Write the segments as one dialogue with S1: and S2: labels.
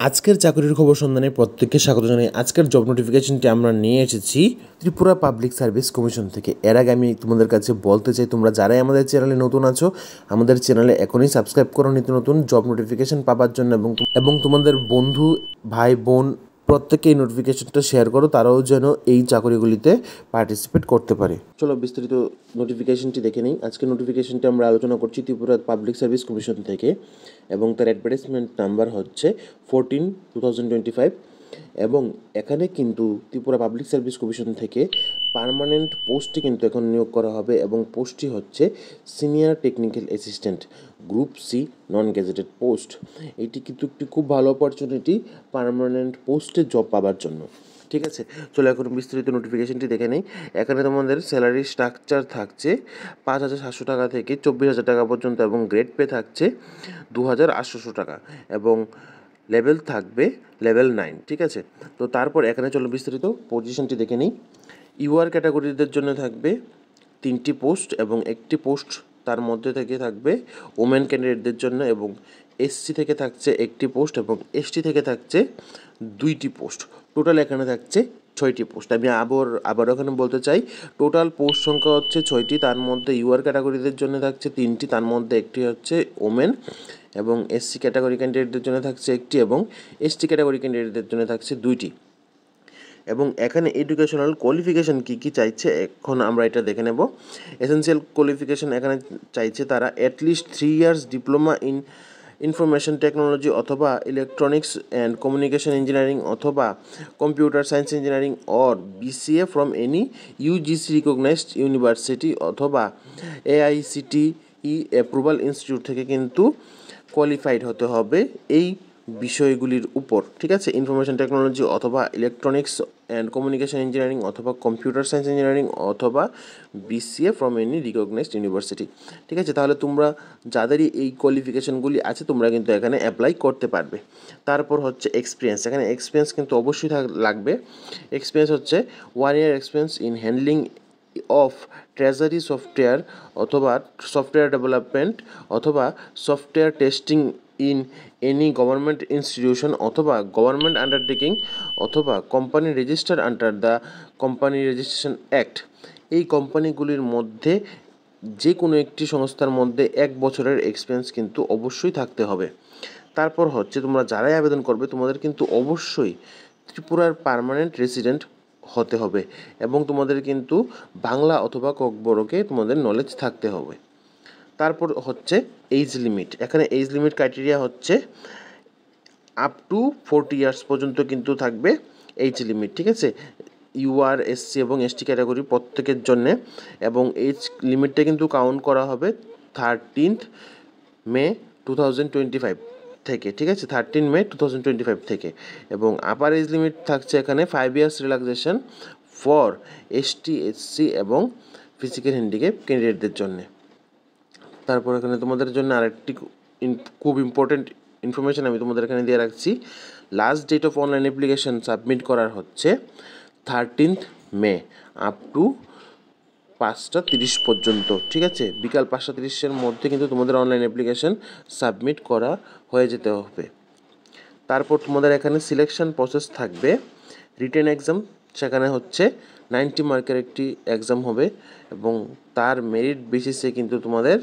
S1: আজকের চাকরির খবর সন্ধানে প্রত্যেককে স্বাগত জানাই। আজকের জব নোটিফিকেশনটি আমরা নিয়ে এসেছি ত্রিপুরা পাবলিক সার্ভিস কমিশন থেকে। এর আগে আমি তোমাদের কাছে বলতে চাই, তোমরা যারাই আমাদের চ্যানেলে নতুন আছো, আমাদের চ্যানেলে এখনই সাবস্ক্রাইব করো নিত্য নতুন জব নোটিফিকেশন পাওয়ার জন্য, এবং তোমাদের বন্ধু ভাই বোন প্রত্যেককে এই নোটিফিকেশনটা শেয়ার করো, তারাও যেন এই চাকরিগুলিতে পার্টিসিপেট করতে পারে। চলো বিস্তারিত নোটিফিকেশনটি দেখে নিই। আজকে নোটিফিকেশনটি আমরা আলোচনা করছি ত্রিপুরা পাবলিক সার্ভিস কমিশন থেকে, এবং তার অ্যাডভার্টাইজমেন্ট নাম্বার হচ্ছে 14/2025। এবং এখানে কিন্তু ত্রিপুরা পাবলিক সার্ভিস কমিশন থেকে পার্মানেন্ট পোস্টে কিন্তু এখন নিয়োগ করা হবে, এবং পোস্টটি হচ্ছে senior technical assistant group C non gazetted post. এটি কিন্তু একটি খুব ভালো অপরচুনিটি পার্মানেন্ট পোস্টে জব পাওয়ার জন্য। ঠিক আছে, চলো এখন বিস্তারিত নোটিফিকেশনটি দেখে নেই। এখানে তোমাদের স্যালারি স্ট্রাকচার থাকছে 5,700 টাকা থেকে 24,000 টাকা পর্যন্ত, এবং গ্রেড পে থাকছে 2,800 টাকা, এবং লেভেল থাকবে লেভেল 9। ঠিক আছে, তো তারপর এখানে চলো বিস্তারিত পজিশনটি দেখে নিই। ইউআর ক্যাটাগরিদের জন্য থাকবে 3টি পোস্ট, এবং একটি পোস্ট তার মধ্যে থেকে থাকবে ওমেন ক্যান্ডিডেটদের জন্য, এবং এসসি থেকে থাকছে একটি পোস্ট, এবং এসটি থেকে থাকছে 2টি পোস্ট। টোটাল এখানে থাকছে 6টি পোস্ট। আমি আবার এখানে বলতে চাই, টোটাল পোস্ট সংখ্যা হচ্ছে 6টি। তার মধ্যে ইউআর ক্যাটাগরিদের জন্য থাকছে 3টি, তার মধ্যে একটি হচ্ছে ওমেন, এবং এসসি ক্যাটাগরি ক্যান্ডিডেটদের জন্য থাকছে একটি, এবং এসটি ক্যাটাগরি ক্যান্ডিডেটদের জন্য থাকছে 2টি। এবং এখানে এডুকেশনাল কোয়ালিফিকেশান কী কী চাইছে এখন আমরা এটা দেখে নেব। এসেনশিয়াল কোয়ালিফিকেশান এখানে চাইছে তারা at least 3 years diploma in information technology অথবা ইলেকট্রনিক্স অ্যান্ড কমিউনিকেশন ইঞ্জিনিয়ারিং অথবা computer science engineering or BCA from any UGC recognized university অথবা এআইসিটিই অ্যাপ্রুভাল ইনস্টিটিউট থেকে কিন্তু কোয়ালিফাইড হতে হবে এই বিষয়গুলির উপর। ঠিক আছে, ইনফরমেশন টেকনোলজি অথবা ইলেকট্রনিক্স অ্যান্ড কমিউনিকেশন ইঞ্জিনিয়ারিং অথবা কম্পিউটার সায়েন্স ইঞ্জিনিয়ারিং অথবা BCA from any recognized university. ঠিক আছে, তাহলে তোমরা যাদেরই এই কোয়ালিফিকেশনগুলি আছে তোমরা কিন্তু এখানে অ্যাপ্লাই করতে পারবে। তারপর হচ্ছে এক্সপিরিয়েন্স। এখানে এক্সপিরিয়েন্স কিন্তু অবশ্যই লাগবে। এক্সপিরিয়েন্স হচ্ছে 1 year experience in handling of treasury software অথবা সফটওয়্যার ডেভেলপমেন্ট অথবা software testing in any government institution অথবা গভর্নমেন্ট আন্ডারটেকিং অথবা company registered under the company registration act. এই কোম্পানিগুলির মধ্যে যে কোনো একটি সংস্থার মধ্যে 1 বছরের এক্সপিরিয়েন্স কিন্তু অবশ্যই থাকতে হবে। তারপর হচ্ছে তোমরা যারাই আবেদন করবে তোমাদের কিন্তু অবশ্যই ত্রিপুরার পার্মানেন্ট রেসিডেন্ট হতে হবে, এবং তোমাদের কিন্তু বাংলা অথবা ককবরকে তোমাদের নলেজ থাকতে হবে। তারপর হচ্ছে এজ লিমিট। এখানে এজ লিমিট ক্রাইটেরিয়া হচ্ছে আপ টু 40 ইয়ার্স পর্যন্ত কিন্তু থাকবে এজ লিমিট। ঠিক আছে, ইউআর এসসি এবং এসটি ক্যাটাগরি প্রত্যেকের জন্যে, এবং এজ লিমিটটা কিন্তু কাউন্ট করা হবে 13 মে 2025 থেকে। ঠিক আছে, 13 মে 2025 থেকে। এবং আপার এজ লিমিট থাকছে এখানে 5 years relaxation for ST SC এবং ফিজিক্যাল হ্যান্ডিক্যাপ ক্যান্ডিডেটদের জন্যে। তারপর এখানে তোমাদের জন্য আরেকটি খুব ইম্পর্টেন্ট ইনফরমেশান আমি তোমাদের এখানে দিয়ে রাখছি। Last date of online application submit করার হচ্ছে 13 মে আপ টু 5:30 পর্যন্ত। ঠিক আছে, বিকাল 5:30-এর মধ্যে কিন্তু তোমাদের অনলাইন অ্যাপ্লিকেশান সাবমিট করা হয়ে যেতে হবে। তারপর তোমাদের এখানে সিলেকশন প্রসেস থাকবে রিটেন এক্সাম। সেখানে হচ্ছে 90 মার্কের একটি এক্সাম হবে, এবং তার মেরিট বেসিসে কিন্তু তোমাদের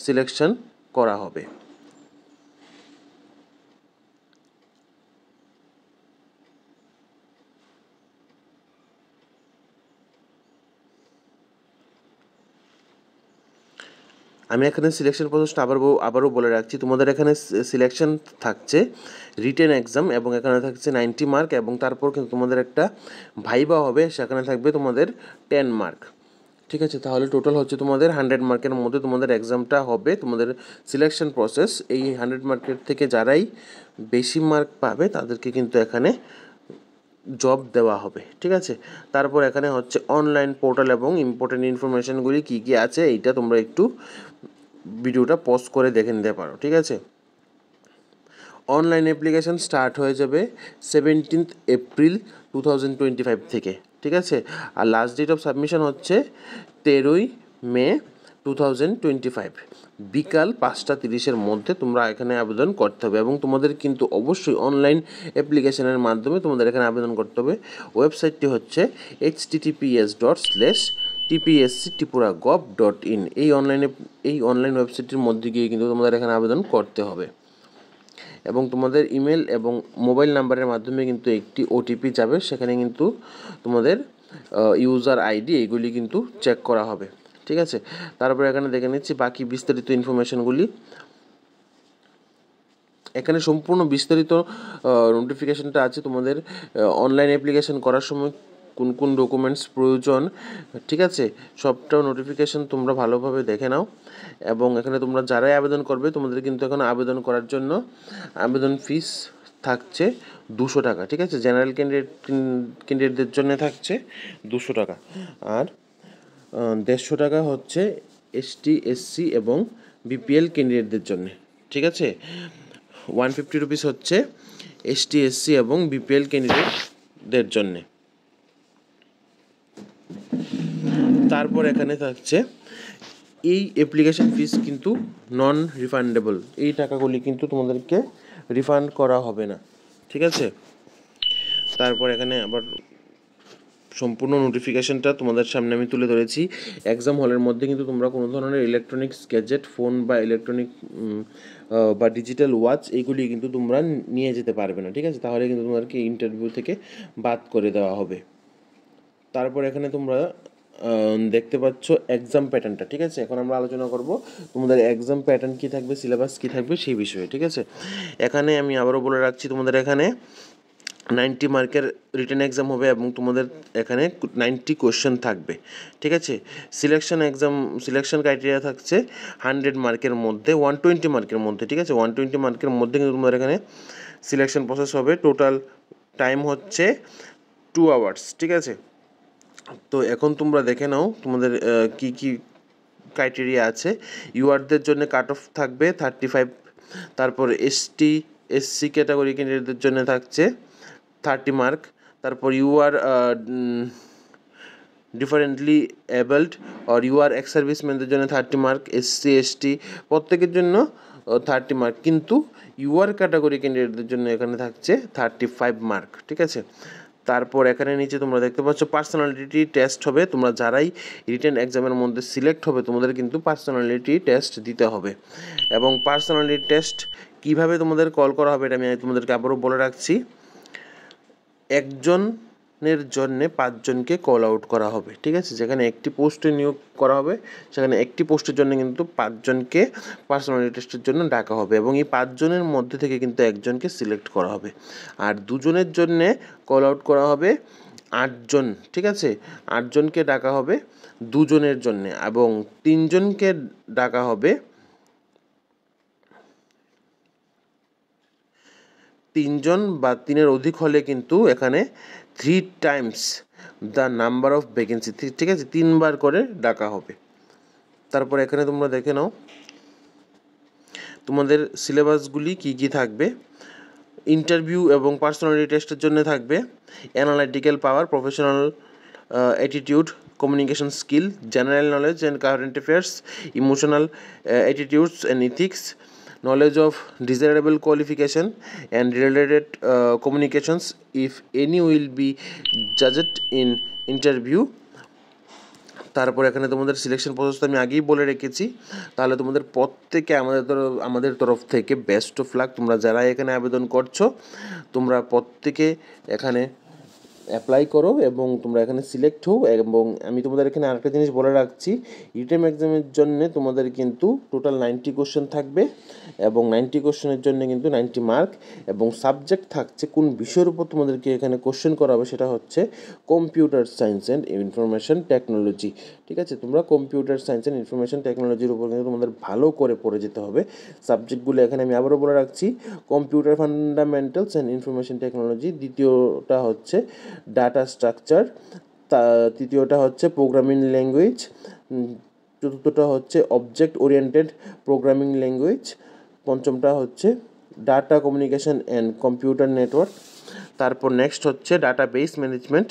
S1: সিলেকশন করা হবে। আমি এখানে সিলেকশন প্রসেসটা আবারও বলে রাখছি। তোমাদের এখানে সিলেকশন থাকছে রিটেন এক্সাম, এবং এখানে থাকছে 90 মার্ক, এবং তারপর কিন্তু তোমাদের একটা ভাইবা হবে, সেখানে থাকবে তোমাদের 10 মার্ক। ঠিক আছে, তাহলে টোটাল হচ্ছে তোমাদের 100 মার্কের মধ্যে তোমাদের এক্সামটা হবে। তোমাদের সিলেকশন প্রসেস এই 100 মার্কের থেকে যারাই বেশি মার্ক পাবে তাদেরকে কিন্তু এখানে জব দেওয়া হবে। ঠিক আছে, তারপর এখানে হচ্ছে অনলাইন পোর্টাল এবং ইম্পর্টেন্ট ইনফরমেশানগুলি কী কী আছে এইটা তোমরা একটু ভিডিওটা পজ করে দেখে নিতে পারো। ঠিক আছে, অনলাইন অ্যাপ্লিকেশান স্টার্ট হয়ে যাবে 17 এপ্রিল 2025 থেকে। ঠিক আছে, আর লাস্ট ডেট অফ সাবমিশন হচ্ছে 13 মে 2025 বিকাল 5:30-এর মধ্যে তোমরা এখানে আবেদন করতে হবে এবং তোমাদের কিন্তু অবশ্যই অনলাইন অ্যাপ্লিকেশনের মাধ্যমে তোমাদের এখানে আবেদন করতে হবে। ওয়েবসাইটটি হচ্ছে https://tpsc.tripura.gov.in। এই অনলাইন ওয়েবসাইটটির মধ্যে গিয়ে কিন্তু তোমাদের এখানে আবেদন করতে হবে এবং তোমাদের ইমেল এবং মোবাইল নাম্বারের মাধ্যমে কিন্তু একটি ওটিপি যাবে, সেখানে কিন্তু তোমাদের ইউজার আইডি এগুলি কিন্তু চেক করা হবে। ঠিক আছে, তারপরে এখানে দেখে নিচ্ছি বাকি বিস্তারিত ইনফরমেশনগুলি। এখানে সম্পূর্ণ বিস্তারিত নোটিফিকেশনটা আছে তোমাদের অনলাইন অ্যাপ্লিকেশন করার সময় কোন কোন ডকুমেন্টস প্রয়োজন। ঠিক আছে, সবটাও নোটিফিকেশন তোমরা ভালোভাবে দেখে নাও এবং এখানে তোমরা যারাই আবেদন করবে তোমাদের কিন্তু এখন আবেদন করার জন্য আবেদন ফিস থাকছে 200 টাকা। ঠিক আছে, জেনারেল ক্যান্ডিডেটদের জন্য থাকছে 200 টাকা আর 150 টাকা হচ্ছে এসটি এসসি এবং বিপিএল ক্যান্ডিডেটদের জন্য। ঠিক আছে, 150 রুপিস হচ্ছে এসটি এসসি এবং বিপিএল ক্যান্ডিডেটদের জন্যে। তারপর এখানে থাকছে এই অ্যাপ্লিকেশন ফিস কিন্তু নন রিফান্ডেবল, এই টাকাগুলি কিন্তু তোমাদেরকে রিফান্ড করা হবে না। ঠিক আছে, তারপর এখানে আবার সম্পূর্ণ নোটিফিকেশনটা তোমাদের সামনে আমি তুলে ধরেছি। এক্সাম হলের মধ্যে কিন্তু তোমরা কোনো ধরনের ইলেকট্রনিক্স গ্যাজেট, ফোন বা ইলেকট্রনিক বা ডিজিটাল ওয়াচ এইগুলি কিন্তু তোমরা নিয়ে যেতে পারবে না। ঠিক আছে, তাহলে কিন্তু তোমাদেরকে ইন্টারভিউ থেকে বাদ করে দেওয়া হবে। তারপর এখানে তোমরা দেখতে পাচ্ছ এক্সাম প্যাটার্নটা। ঠিক আছে, এখন আমরা আলোচনা করব তোমাদের এক্সাম প্যাটার্ন কী থাকবে, সিলেবাস কী থাকবে সেই বিষয়ে। ঠিক আছে, এখানে আমি আবারও বলে রাখছি তোমাদের এখানে 90 মার্কের রিটেন এক্সাম হবে এবং তোমাদের এখানে 90 কোয়েশ্চেন থাকবে। ঠিক আছে, সিলেকশন ক্রাইটেরিয়া থাকছে 100 মার্কের মধ্যে, 120 মার্কের মধ্যে। ঠিক আছে, 120 মার্কের মধ্যে কিন্তু তোমাদের এখানে সিলেকশন প্রসেস হবে। টোটাল টাইম হচ্ছে 2 আওয়ার্স। ঠিক আছে, তো এখন তোমরা দেখে নাও তোমাদের কি কি ক্রাইটেরিয়া আছে। ইউআরদের জন্য কাট অফ থাকবে 35। তারপর এসটি এসসি ক্যাটাগরি ক্যান্ডিডেটদের জন্য থাকছে 30 মার্ক। তারপর ইউ আর ডিফারেন্টলি এবলড আর ইউ আর এক্স সার্ভিসম্যানদের জন্য 30 মার্ক। এসসি এসটি প্রত্যেকের জন্য 30 মার্ক, কিন্তু ইউআর ক্যাটাগরি ক্যান্ডিডেটদের জন্য এখানে থাকছে 35 মার্ক। ঠিক আছে, তারপর এখানে নিচে তোমরা দেখতে পাচ্ছ পার্সোনালিটি টেস্ট হবে। তোমরা যারাই রিটেন এক্সামের মধ্যে সিলেক্ট হবে তোমাদের কিন্তু পার্সোনালিটি টেস্ট দিতে হবে এবং পার্সোনালিটি টেস্ট কীভাবে তোমাদের কল করা হবে এটা আমি তোমাদেরকে আবারও বলে রাখছি। একজনের জন্য 5 জনকে কল আউট করা হবে। ঠিক আছে, যেখানে একটি পোস্টে নিয়োগ করা হবে সেখানে একটি পোস্টের জন্য কিন্তু 5 জনকে পার্সোনালিটি টেস্টের জন্য ডাকা হবে এবং এই 5 জনের মধ্যে থেকে কিন্তু একজনকে সিলেক্ট করা হবে আর 2 জনের জন্যে কল আউট করা হবে 8 জন। ঠিক আছে, 8 জনকে ডাকা হবে 2 জনের জন্যে এবং 3 জনকে ডাকা হবে 3 জন বা 3-এর অধিক হলে কিন্তু এখানে 3 Times the number of vacancy. ঠিক আছে, 3 বার করে ডাকা হবে। তারপর এখানে তোমরা দেখে নাও তোমাদের সিলেবাসগুলি কী কী থাকবে। ইন্টারভিউ এবং পার্সোনালিটি টেস্টের জন্য থাকবে analytical power, professional attitude, communication skill, general knowledge and current affairs, emotional attitudes and ethics, knowledge of desirable qualification and related communications if any will be judged in interview। তারপর এখানে তোমাদের selection process আমি আগেই বলে রেখেছি। তাহলে তোমাদের প্রত্যেকে আমাদের তরফ থেকে বেস্ট অফ লাক। তোমরা যারা এখানে আবেদন করছো তোমরা প্রত্যেকে এখানে অ্যাপ্লাই করো এবং তোমরা এখানে সিলেক্ট হও। এবং আমি তোমাদের এখানে আরেকটা জিনিস বলে রাখছি, রিটেন এক্সামের জন্য তোমাদের কিন্তু টোটাল 90 কোশ্চেন থাকবে এবং 90 কোশ্চেনের জন্য কিন্তু 90 মার্ক এবং সাবজেক্ট থাকছে কোন বিষয়ের উপর তোমাদেরকে এখানে কোশ্চেন করা হবে সেটা হচ্ছে computer science and information technology. ঠিক আছে, তোমরা কম্পিউটার সায়েন্স অ্যান্ড ইনফরমেশন টেকনোলজির উপর কিন্তু তোমাদের ভালো করে পড়ে যেতে হবে। সাবজেক্টগুলো এখানে আমি আবারও বলে রাখছি, computer fundamentals and information technology, দ্বিতীয়টা হচ্ছে ডাটা স্ট্রাকচার, তৃতীয়টা হচ্ছে প্রোগ্রামিং ল্যাঙ্গুয়েজ, চতুর্থটা হচ্ছে অবজেক্ট ওরিয়েন্টেড প্রোগ্রামিং ল্যাঙ্গুয়েজ, পঞ্চমটা হচ্ছে data communication and computer network, তারপর নেক্সট হচ্ছে database management,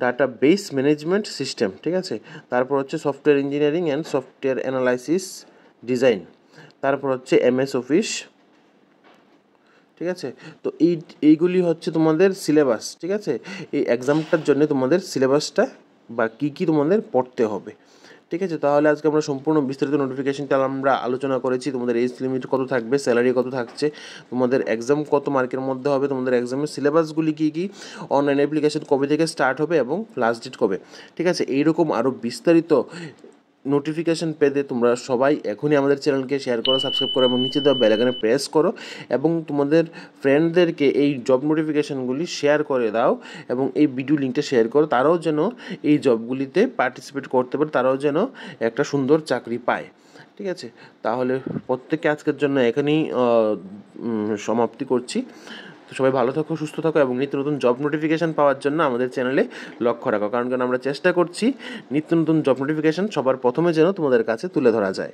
S1: database management system, ঠিক আছে। তারপর হচ্ছে software engineering and software analysis design, তারপর হচ্ছে এমএস অফিস, ঠিক আছে। তো এইগুলি হচ্ছে তোমাদের সিলেবাস, ঠিক আছে। এই এক্সামটার জন্য তোমাদের সিলেবাসটা বা কী কী তোমাদের পড়তে হবে, ঠিক আছে। তাহলে আজকে আমরা সম্পূর্ণ বিস্তারিত নোটিফিকেশনটা আমরা আলোচনা করেছি। তোমাদের এজ লিমিট কত থাকবে, স্যালারি কত থাকছে, তোমাদের এক্সাম কত মার্কের মধ্যে হবে, তোমাদের এক্সামের সিলেবাসগুলি কী কী, অনলাইন অ্যাপ্লিকেশন কবে থেকে স্টার্ট হবে এবং লাস্ট ডেট কবে, ঠিক আছে। এইরকম আরও বিস্তারিত নোটিফিকেশান পেতে তোমরা সবাই এখনই আমাদের চ্যানেলকে শেয়ার করো, সাবস্ক্রাইব করো এবং নিচে দেওয়া বেল আইকনে প্রেস করো এবং তোমাদের ফ্রেন্ডদেরকে এই জব নোটিফিকেশানগুলি শেয়ার করে দাও এবং এই ভিডিও লিঙ্কটা শেয়ার করো, তারাও যেন এই জবগুলিতে পার্টিসিপেট করতে পারে, তারাও যেন একটা সুন্দর চাকরি পায়, ঠিক আছে। তাহলে প্রত্যেককে আজকের জন্য এখানেই সমাপ্তি করছি। তো সবাই ভালো থাকো, সুস্থ থাকো এবং নিত্য নতুন জব নোটিফিকেশান পাওয়ার জন্য আমাদের চ্যানেলে লক্ষ্য রাখো, কারণ আমরা চেষ্টা করছি নিত্য নতুন জব নোটিফিকেশান সবার প্রথমে যেন তোমাদের কাছে তুলে ধরা যায়।